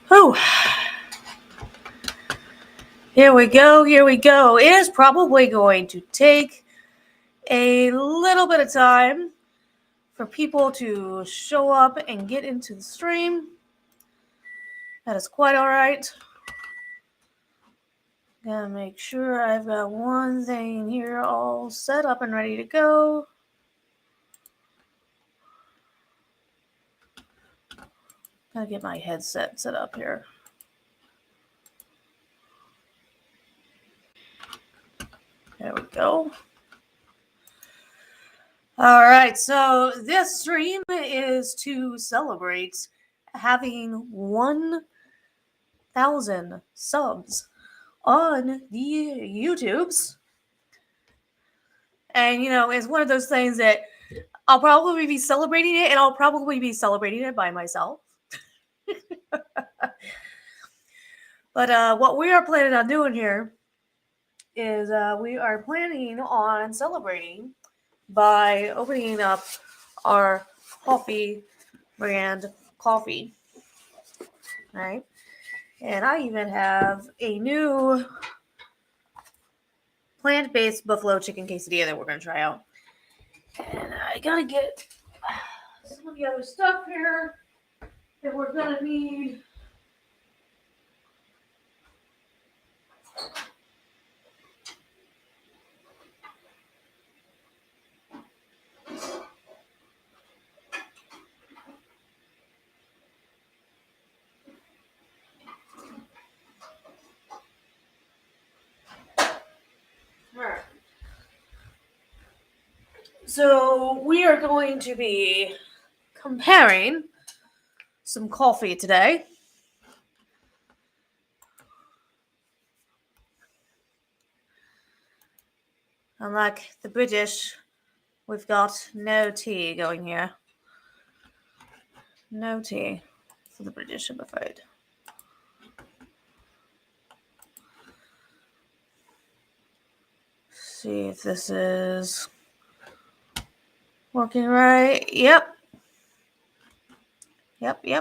Oh, here we go. Here we go. It is probably going to take a little bit of time for people to show up and get into the stream. That is quite all right. Gotta make sure I've got one thing here all set up and ready to go. Gotta get my headset set up here. There we go. All right, so this stream is to celebrate having 1,000 subs on the YouTubes. And, it's one of those things that I'll probably be celebrating it, and I'll probably be celebrating it by myself. But what we are planning on doing here is we are planning on celebrating by opening up our coffee brand coffee. All right. And I even have a new plant-based buffalo chicken quesadilla that we're going to try out. And I got to get some of the other stuff here that we're going to need. Alright. So we are going to be comparing some coffee today. Unlike the British, we've got no tea going here. No tea for the British, I'm afraid. See if this is working right. Yep,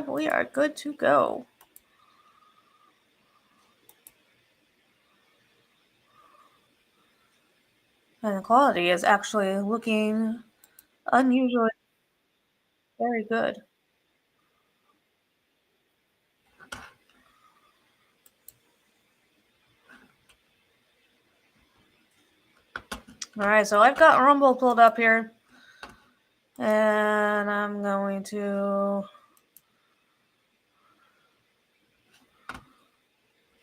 we are good to go. And the quality is actually looking unusually very good. All right, so I've got Rumble pulled up here. And I'm going to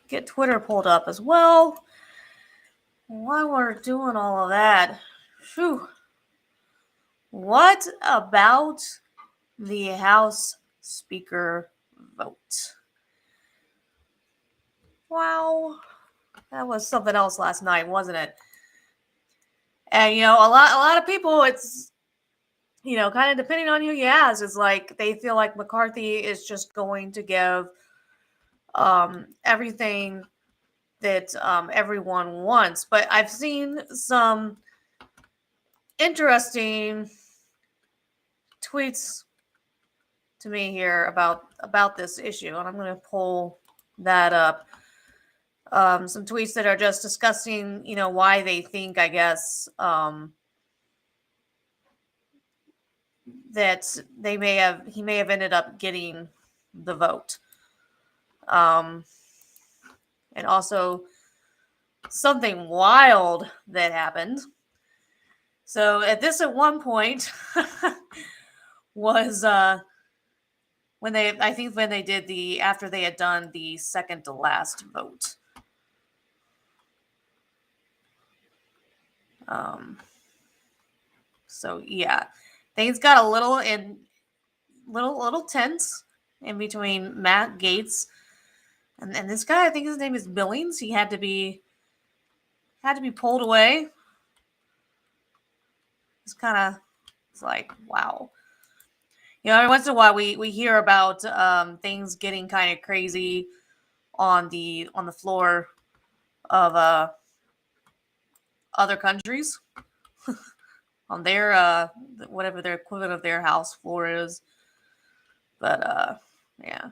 get Twitter pulled up as well. While we're doing all of that, whew, what about the House Speaker vote? Wow, that was something else last night, wasn't it? And a lot of people, it's kind of depending on who you ask, is like they feel like McCarthy is just going to give everything that everyone wants. But I've seen some interesting tweets to me here about this issue, and I'm going to pull that up. Some tweets that are just discussing, why they think, I guess, that he may have ended up getting the vote. And also something wild that happened. So at one point was when they did after they had done the second to last vote. So yeah, things got a little tense in between Matt Gaetz and this guy. I think his name is Billings. He had to be pulled away. It's like, wow. Every once in a while we hear about things getting kind of crazy on the floor of other countries on their whatever their equivalent of their house floor is. But Yeah.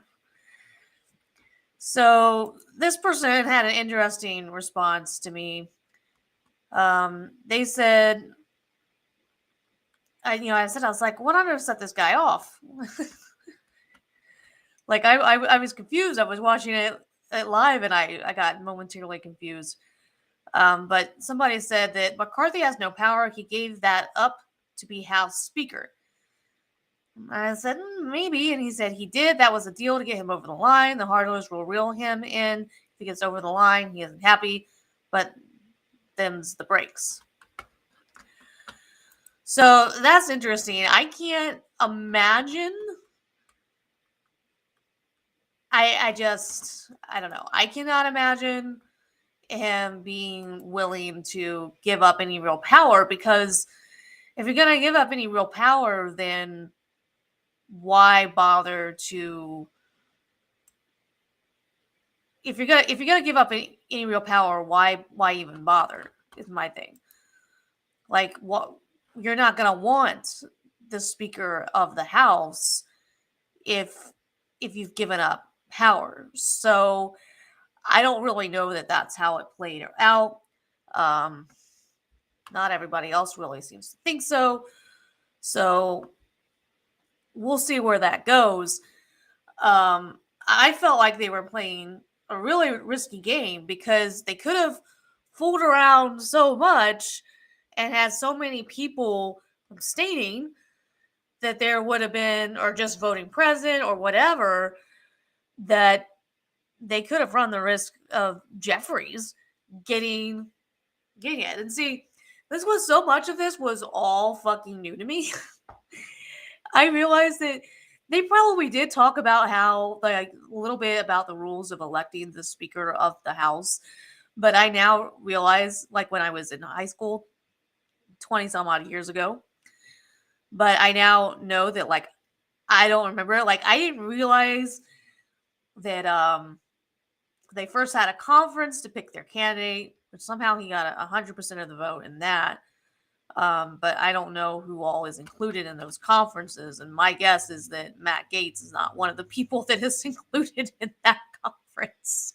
So this person had an interesting response to me. They said, I said, I was like, what on earth set this guy off? Like, I was confused. I was watching it live, and I got momentarily confused. But somebody said that McCarthy has no power. He gave that up to be House Speaker. I said, maybe. And he said he did. That was a deal to get him over the line. The hardlers will reel him in. If he gets over the line, he isn't happy. But them's the breaks. So that's interesting. I can't imagine. I don't know. I cannot imagine him being willing to give up any real power, because if you're going to give up any real power, then why bother to, if you're going to give up any real power, why even bother is my thing. Like, what, you're not going to want the Speaker of the House if you've given up power. So I don't really know that that's how it played out. Not everybody else really seems to think so. So we'll see where that goes. I felt like they were playing a really risky game, because they could have fooled around so much and had so many people abstaining that there would have been, or just voting present or whatever, that they could have run the risk of Jeffries getting it. And see, this was, so much of this was all fucking new to me. I realized that they probably did talk about how, like, a little bit about the rules of electing the Speaker of the House. But I now realize, like, when I was in high school 20 some odd years ago, but I now know that, like, I don't remember it. Like, I didn't realize that they first had a conference to pick their candidate, which somehow he got 100% of the vote in that. But I don't know who all is included in those conferences. And my guess is that Matt Gaetz is not one of the people that is included in that conference.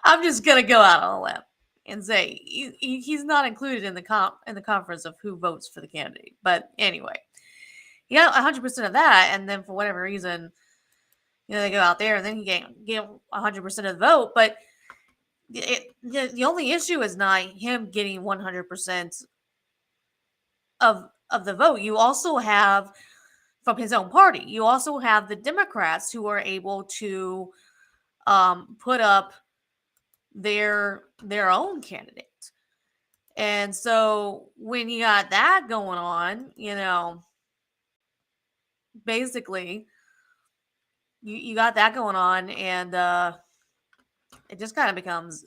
I'm just going to go out on a limb and say he's not included in the conference of who votes for the candidate. But anyway, he got 100% of that. And then for whatever reason, they go out there and then he get 100% of the vote. But the only issue is not him getting 100% of the vote. You also have, from his own party, you also have the Democrats who are able to put up their own candidate. And so when you got that going on, basically you got that going on, and it just kind of becomes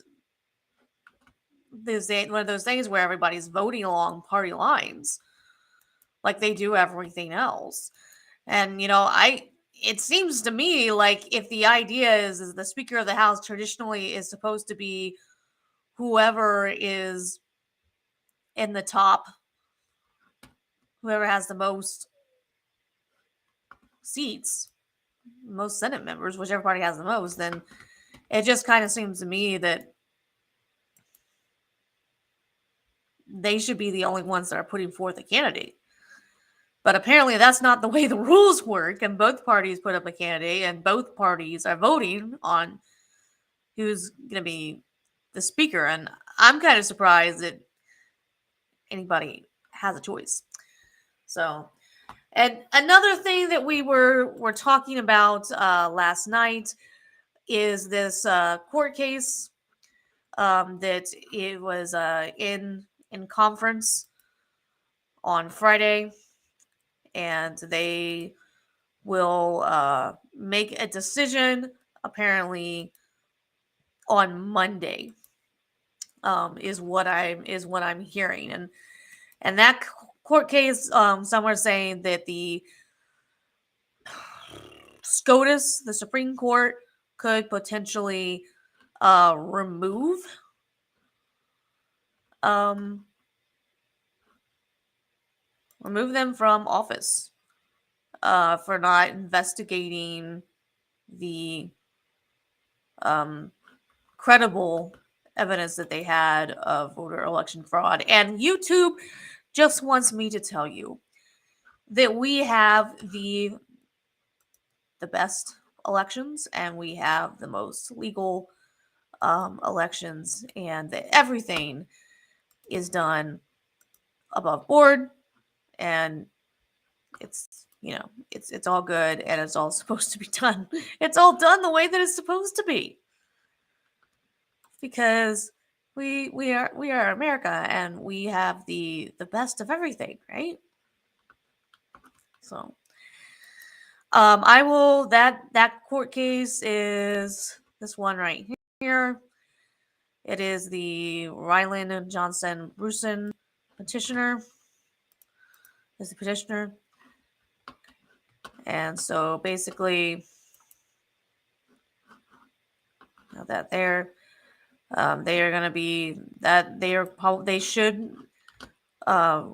one of those things where everybody's voting along party lines like they do everything else. And it seems to me like, if the idea is the Speaker of the House traditionally is supposed to be whoever is in the top, whoever has the most seats, most Senate members, whichever party has the most, then it just kind of seems to me that they should be the only ones that are putting forth a candidate. But apparently that's not the way the rules work, and both parties put up a candidate, and both parties are voting on who's going to be the Speaker. And I'm kind of surprised that anybody has a choice. So, and another thing that we were talking about last night is this court case that it was in conference on Friday, and they will make a decision apparently on Monday. Is what I'm hearing, and that court case, some are saying that the SCOTUS, the Supreme Court, could potentially remove them from office. for not investigating the credible evidence that they had of voter election fraud. And YouTube just wants me to tell you that we have the best elections and we have the most legal elections, and that everything is done above board, and it's all good, and it's all supposed to be done. It's all done the way that it's supposed to be, because we are America, and we have the best of everything, right? So I will that court case is this one right here. It is the Ryland Johnson Bruson petitioner. Is the petitioner. And so basically, that they are going to be that they should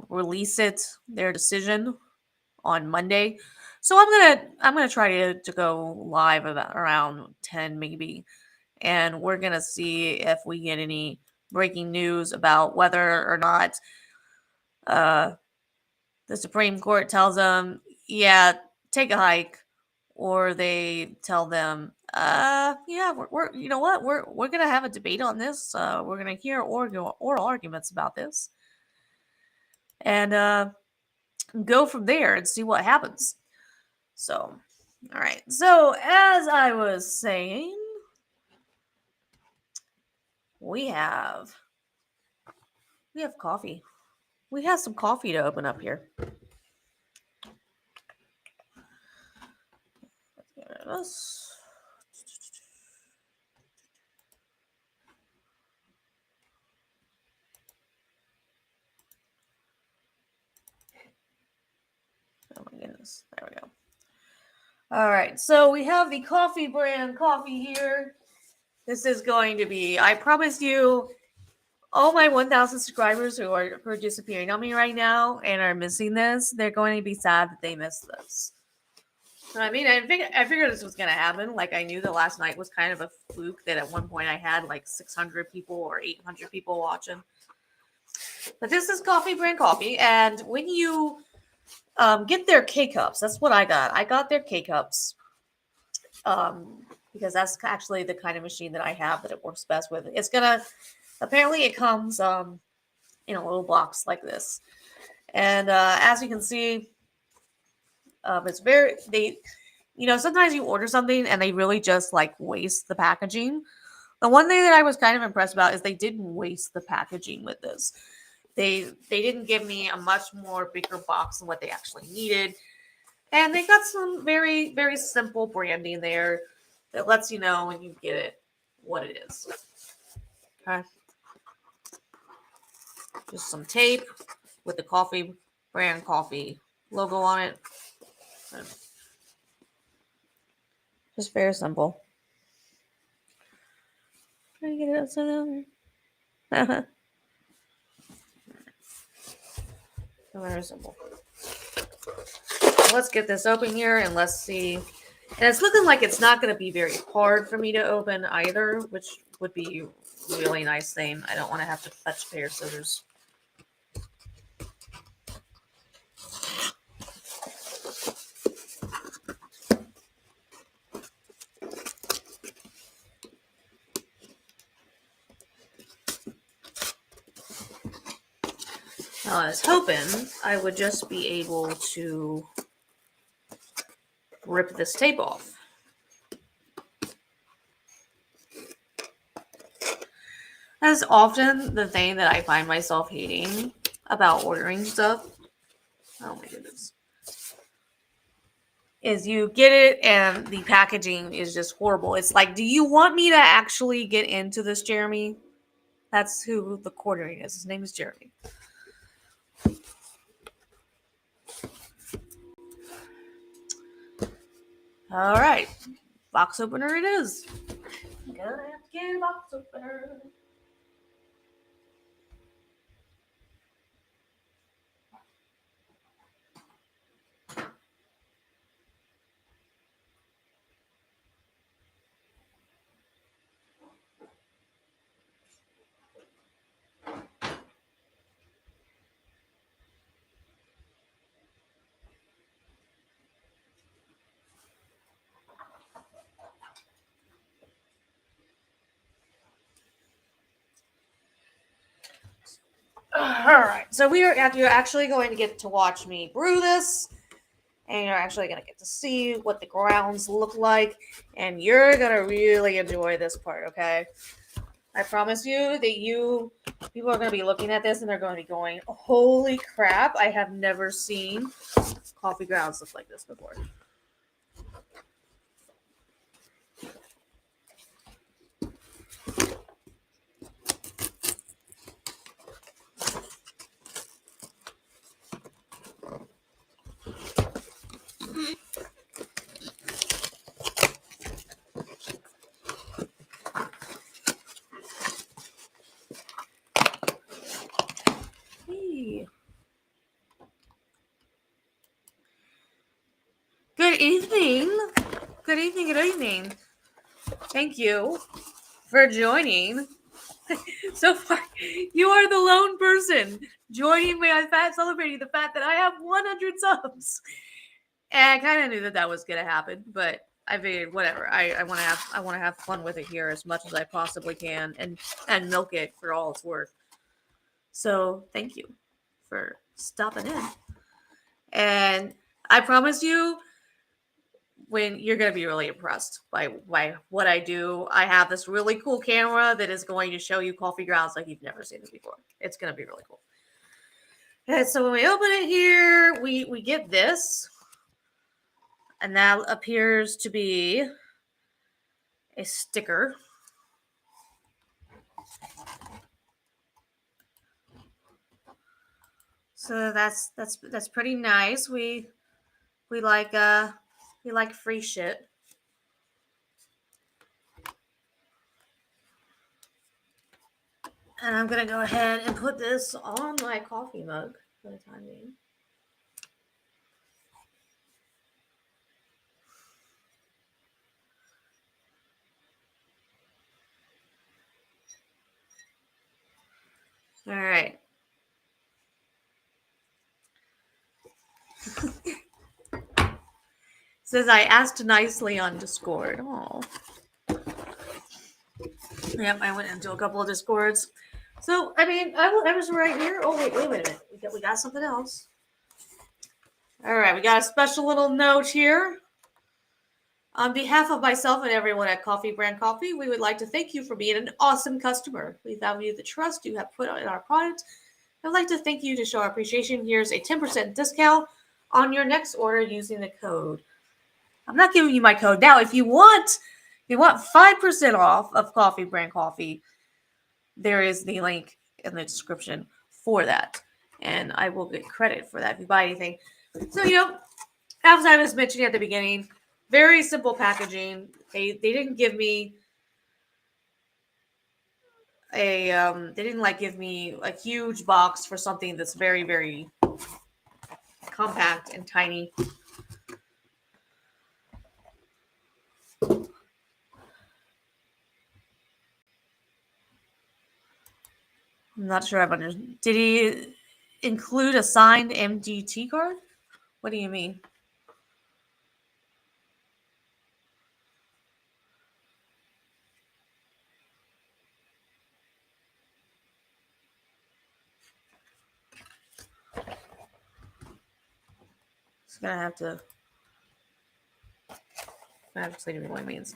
release their decision on Monday. So I'm gonna try to go live about around 10 maybe, and we're gonna see if we get any breaking news about whether or not the Supreme Court tells them, yeah, take a hike, or they tell them, yeah, we're you know what, we're gonna have a debate on this. We're gonna hear oral arguments about this, and go from there and see what happens. So, all right. So as I was saying, we have coffee. We have some coffee to open up here. Let's get rid of this. Oh my goodness. There we go. All right. So we have the coffee brand coffee here. This is going to be, I promise you, all my 1,000 subscribers who are disappearing on me right now and are missing this, they're going to be sad that they missed this. I mean, I figured this was going to happen. Like, I knew that last night was kind of a fluke, that at one point I had like 600 people or 800 people watching. But this is Coffee Brand Coffee, and when you get their K-Cups, that's what I got. I got their K-Cups because that's actually the kind of machine that I have that it works best with. It's apparently it comes in a little box like this. And as you can see, it's sometimes you order something and they really just like waste the packaging. The one thing that I was kind of impressed about is they didn't waste the packaging with this. They didn't give me a much more bigger box than what they actually needed. And they got some very, very simple branding there that lets you know when you get it what it is. Okay. Just some tape with the Coffee Brand Coffee logo on it. Just very simple. Trying to get it upside down. Very simple. Let's get this open here and let's see. And it's looking like it's not going to be very hard for me to open either, which would be a really nice thing. I don't want to have to fetch a pair of scissors. Now, I was hoping I would just be able to rip this tape off. That's often the thing that I find myself hating about ordering stuff. Oh my goodness. Is you get it and the packaging is just horrible. It's like, do you want me to actually get into this, Jeremy? That's who the coordinator is. His name is Jeremy. All right. Box opener it is. Gonna have to get a box opener. Alright, so you're actually going to get to watch me brew this, and you're actually going to get to see what the grounds look like, and you're going to really enjoy this part, okay? I promise you that people are going to be looking at this and they're going to be going, holy crap, I have never seen coffee grounds look like this before. Hey. Good evening. Good evening, good evening. Thank you for joining. So far, you are the lone person joining me on celebrating the fact that I have 100 subs. And I kind of knew that was gonna happen, but I figured whatever. I want to have fun with it here as much as I possibly can, and milk it for all it's worth. So thank you for stopping in. And I promise you, when you're going to be really impressed by what I do. I have this really cool camera that is going to show you coffee grounds like you've never seen it before. It's going to be really cool. And so when we open it here, we get this, and that appears to be a sticker. So that's pretty nice. We like free shit. And I'm gonna go ahead and put this on my coffee mug for the time being. All right. Says I asked nicely on Discord. Oh. Yep, I went into a couple of Discords. So, I mean, I was right here. Oh, wait a minute. We got something else. All right, we got a special little note here. On behalf of myself and everyone at Coffee Brand Coffee, we would like to thank you for being an awesome customer. We value the trust you have put in our product. I'd like to thank you to show our appreciation. Here's a 10% discount on your next order using the code. I'm not giving you my code now. If you want 5% off of Coffee Brand Coffee, there is the link in the description for that. And I will get credit for that if you buy anything. So, as I was mentioning at the beginning, very simple packaging. They didn't give me they didn't give me a huge box for something that's very, very compact and tiny. I'm not sure I've understood. Did he include a signed MGT card? What do you mean? It's gonna have to explain to me what it means.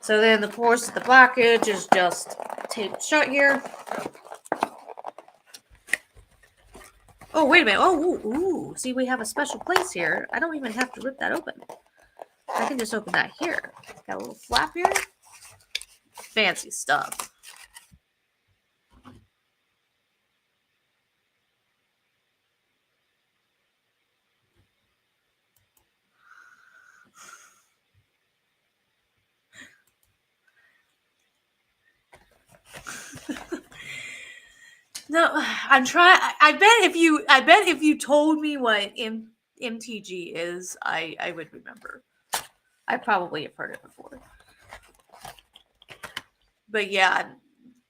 So then, of course, the package is just taped shut here. Oh, wait a minute. Oh, ooh. See, we have a special place here. I don't even have to rip that open. I can just open that here. Got a little flap here. Fancy stuff. No, I'm trying. I bet if you told me what MTG is, I would remember. I probably have heard it before. But yeah,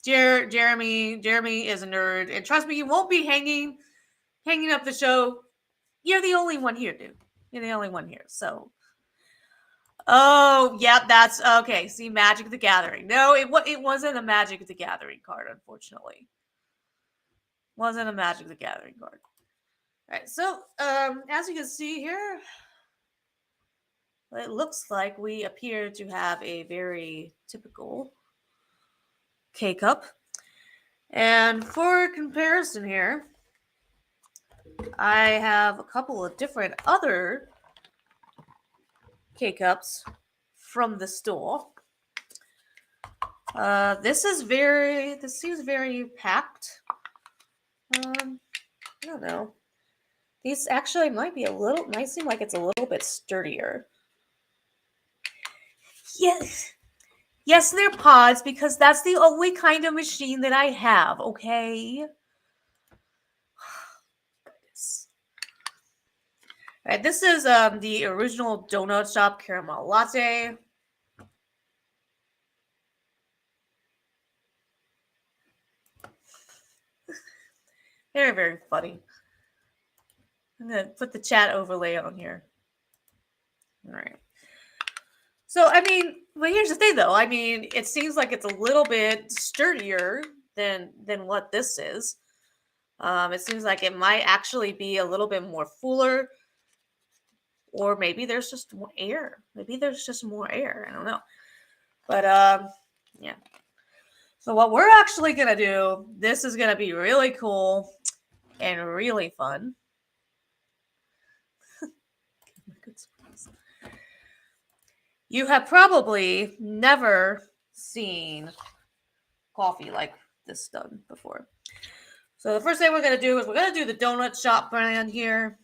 Jeremy is a nerd, and trust me, you won't be hanging up the show. You're the only one here, dude. You're the only one here. So, oh, yeah, that's okay. See, Magic the Gathering. No, it wasn't a Magic the Gathering card, unfortunately. Wasn't a Magic the Gathering card. All right, so as you can see here, it looks like we appear to have a very typical K-Cup. And for comparison here, I have a couple of different other K-Cups from the store. This seems very packed. I don't know. These actually might seem like it's a little bit sturdier. Yes. Yes, they're pods because that's the only kind of machine that I have, okay? Alright, this is the original donut shop caramel latte. Very, very funny. I'm gonna put the chat overlay on here. Alright. So, I mean, but here's the thing though. I mean, it seems like it's a little bit sturdier than what this is. It seems like it might actually be a little bit more fuller, or maybe there's just more air. Maybe there's just more air. I don't know. But yeah. So what we're actually gonna do, this is gonna be really cool and really fun. You have probably never seen coffee like this done before. So the first thing we're going to do is we're going to do the donut shop brand here.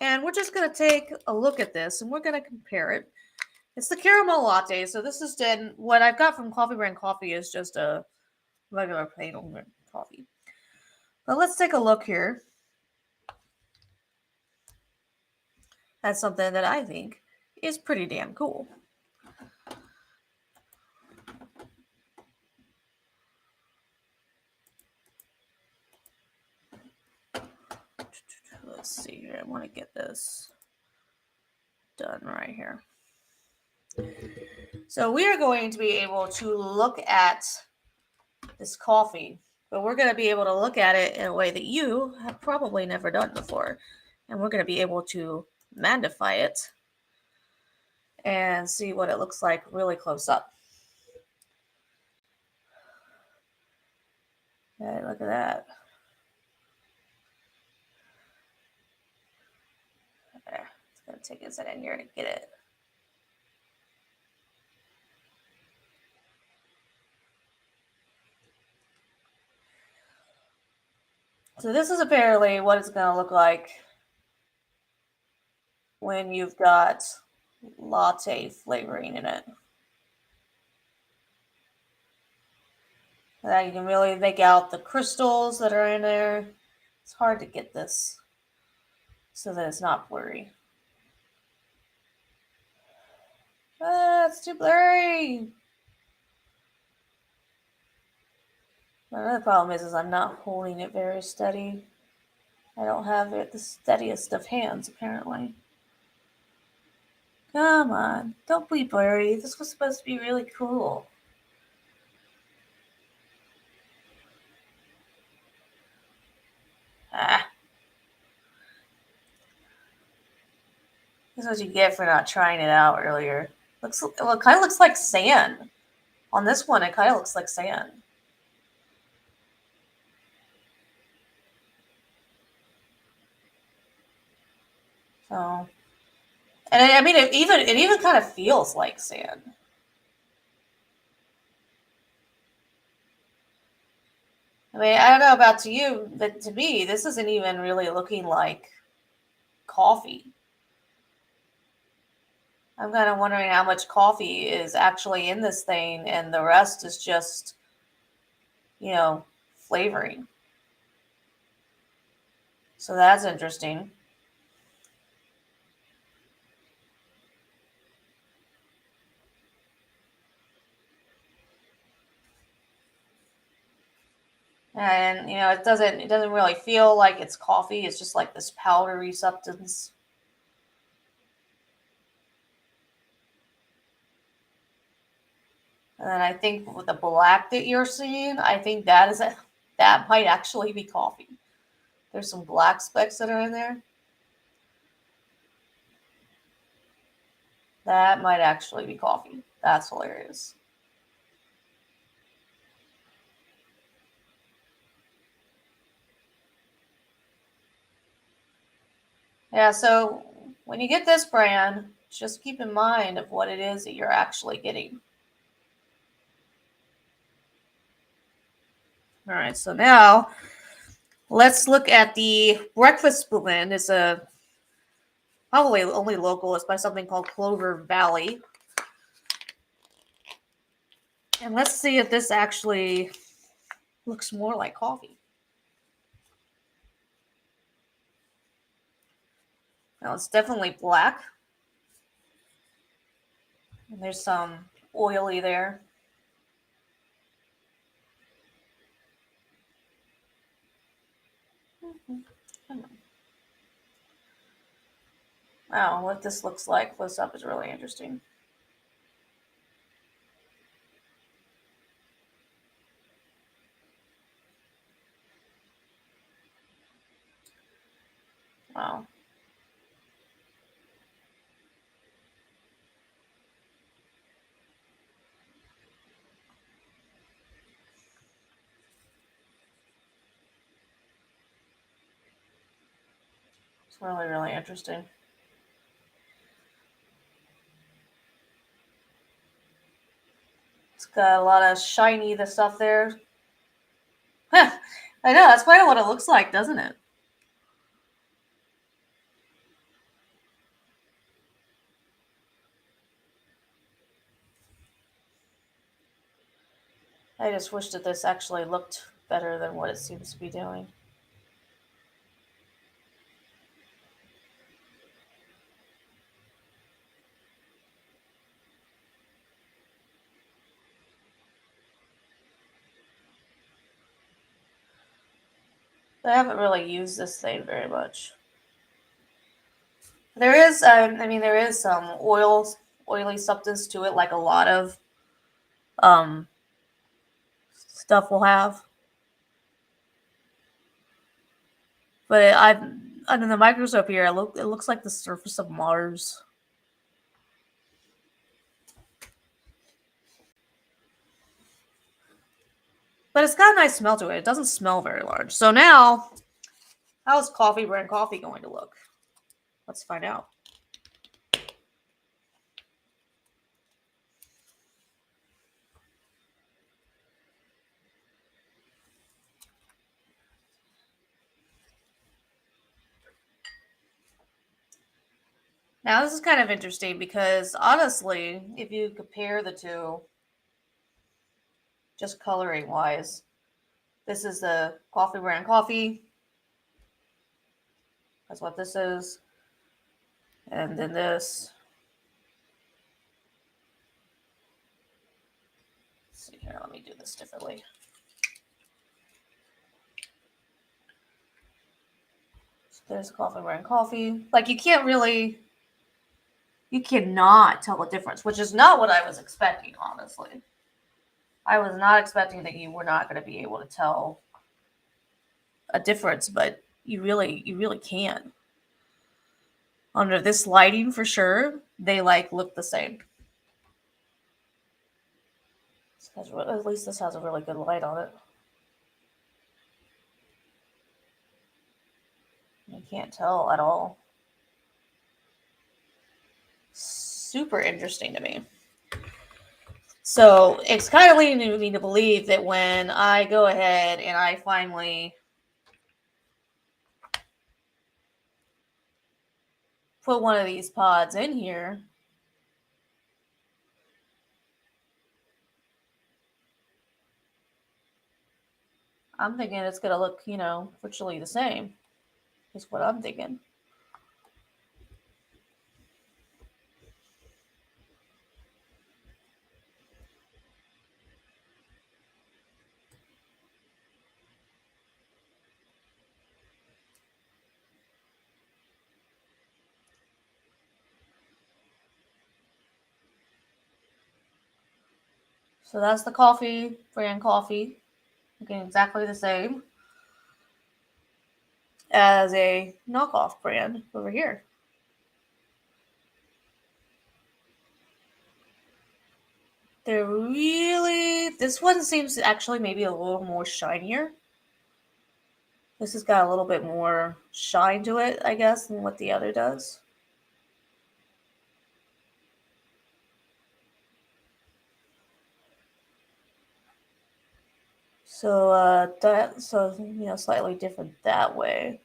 And we're just going to take a look at this and we're going to compare it. It's the caramel latte. So this is what I've got from Coffee Brand Coffee is just a regular plain old coffee. But let's take a look here. That's something that I think is pretty damn cool. Let's see here. I want to get this done right here. So we are going to be able to look at this coffee, but we're going to be able to look at it in a way that you have probably never done before. And we're going to be able to magnify it and see what it looks like really close up. Okay, look at that. Okay, it's going to take a second here to get it. So this is apparently what it's going to look like when you've got latte flavoring in it. That you can really make out the crystals that are in there. It's hard to get this so that it's not blurry. It's too blurry. Another problem is I'm not holding it very steady. I don't have it the steadiest of hands, apparently. Come on, don't be blurry. This was supposed to be really cool. This is what you get for not trying it out earlier. It kind of looks like sand. On this one, it kind of looks like sand. So, and I mean, it even kind of feels like sand. I mean, I don't know about to you, but to me, this isn't even really looking like coffee. I'm kind of wondering how much coffee is actually in this thing, and the rest is just, flavoring. So that's interesting. And it doesn't really feel like it's coffee. It's just like this powdery substance. And then I think with the black that you're seeing, I think that is it. That might actually be coffee. There's some black specks that are in there. That might actually be coffee. That's hilarious. Yeah, so when you get this brand, just keep in mind of what it is that you're actually getting. All right, so now let's look at the breakfast blend. It's a probably only local. It's by something called Clover Valley. And let's see if this actually looks more like coffee. Now it's definitely black. And there's some oily there. Wow, what this looks like close up is really interesting. Wow. It's really, really interesting. It's got a lot of shiny the stuff there. I know, that's kind of what it looks like, doesn't it? I just wish that this actually looked better than what it seems to be doing. But I haven't really used this thing very much. There is, there is some oily substance to it, like a lot of um, stuff will have. But I've under the microscope here, it looks like the surface of Mars. But it's got a nice smell to it. It doesn't smell very large. So now, how's coffee brand coffee going to look? Let's find out. Now, this is kind of interesting because honestly, if you compare the two, just coloring wise, this is the coffee brand coffee. That's what this is. And then this. Let's see here, let me do this differently. So there's coffee brand coffee. Like you cannot tell the difference, which is not what I was expecting, honestly. I was not expecting that you were not going to be able to tell a difference, but you really can. Under this lighting for sure, they like look the same. At least this has a really good light on it. You can't tell at all. Super interesting to me. So it's kind of leading me to believe that when I go ahead and I finally put one of these pods in here, I'm thinking it's going to look, virtually the same, is what I'm thinking. So that's the coffee brand coffee. looking exactly the same as a knockoff brand over here. This one seems actually maybe a little more shinier. This has got a little bit more shine to it, I guess, than what the other does. So slightly different that way.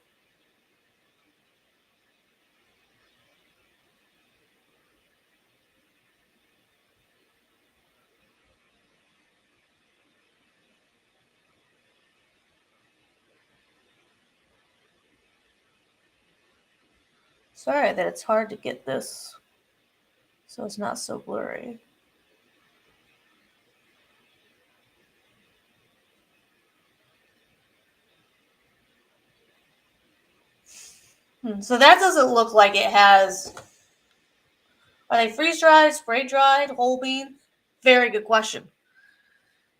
Sorry that it's hard to get this so it's not so blurry. So that doesn't look like it has. Are they freeze dried, spray dried, whole bean? Very good question.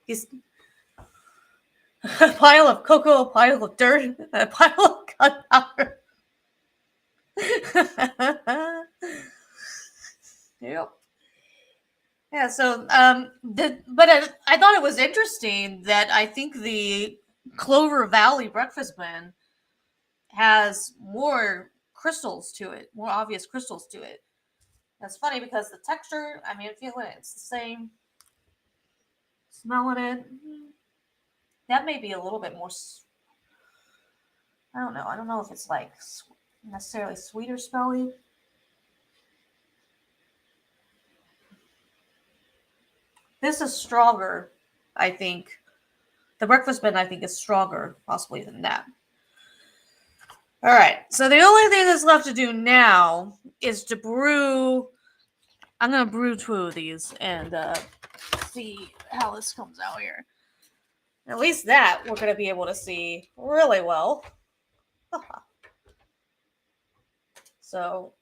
These a pile of cocoa, a pile of dirt, and a pile of gunpowder. Yep. Yeah. So, I thought it was interesting that I think the Clover Valley Breakfast Blend has more crystals to it, more obvious crystals to it. That's funny because the texture, I mean, feeling it's the same. Smelling it, that may be a little bit more. I don't know. I don't know if it's like necessarily sweet or smelly. This is stronger, I think. The breakfast blend, I think, is stronger, possibly, than that. All right. So the only thing that's left to do now is to brew. I'm gonna brew 2 of these and see how this comes out here. At least that we're gonna be able to see really well. So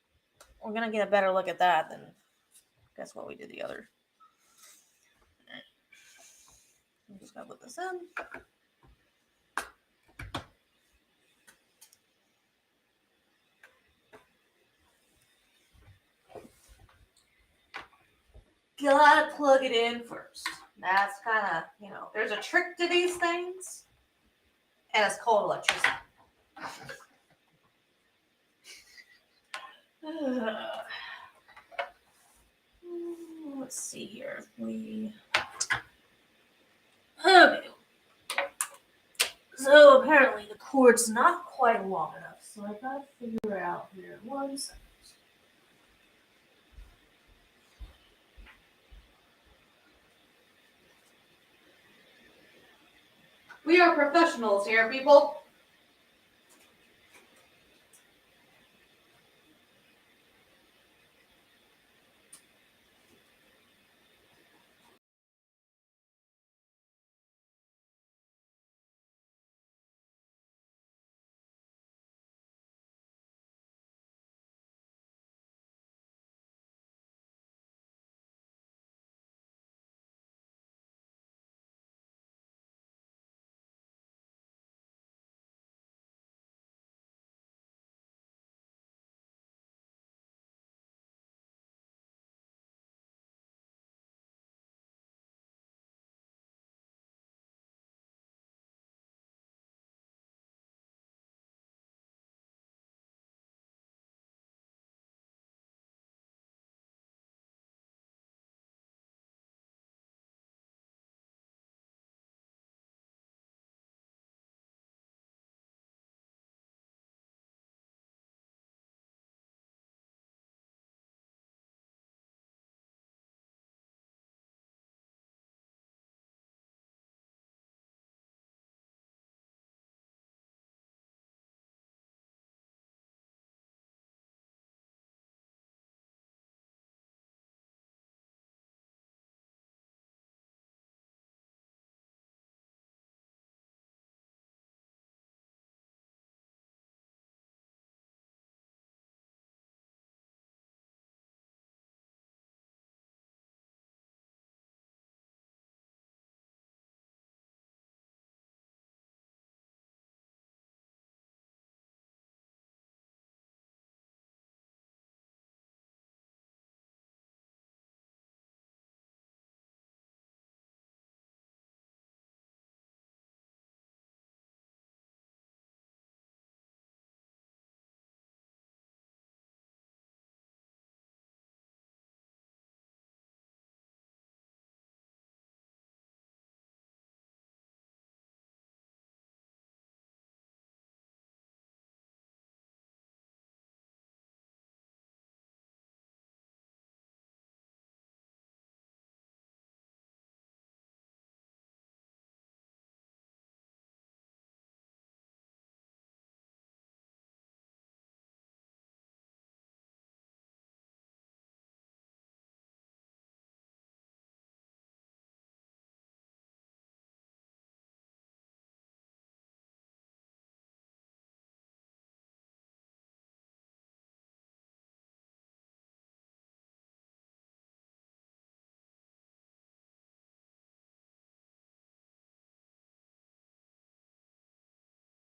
we're gonna get a better look at that than guess what we did the other. I'm just gonna put this in. Gotta plug it in first. That's kind of, there's a trick to these things, and it's called electricity. Let's see here. Okay. So apparently the cord's not quite long enough, so I gotta figure it out here. 1 second. We are professionals here, people.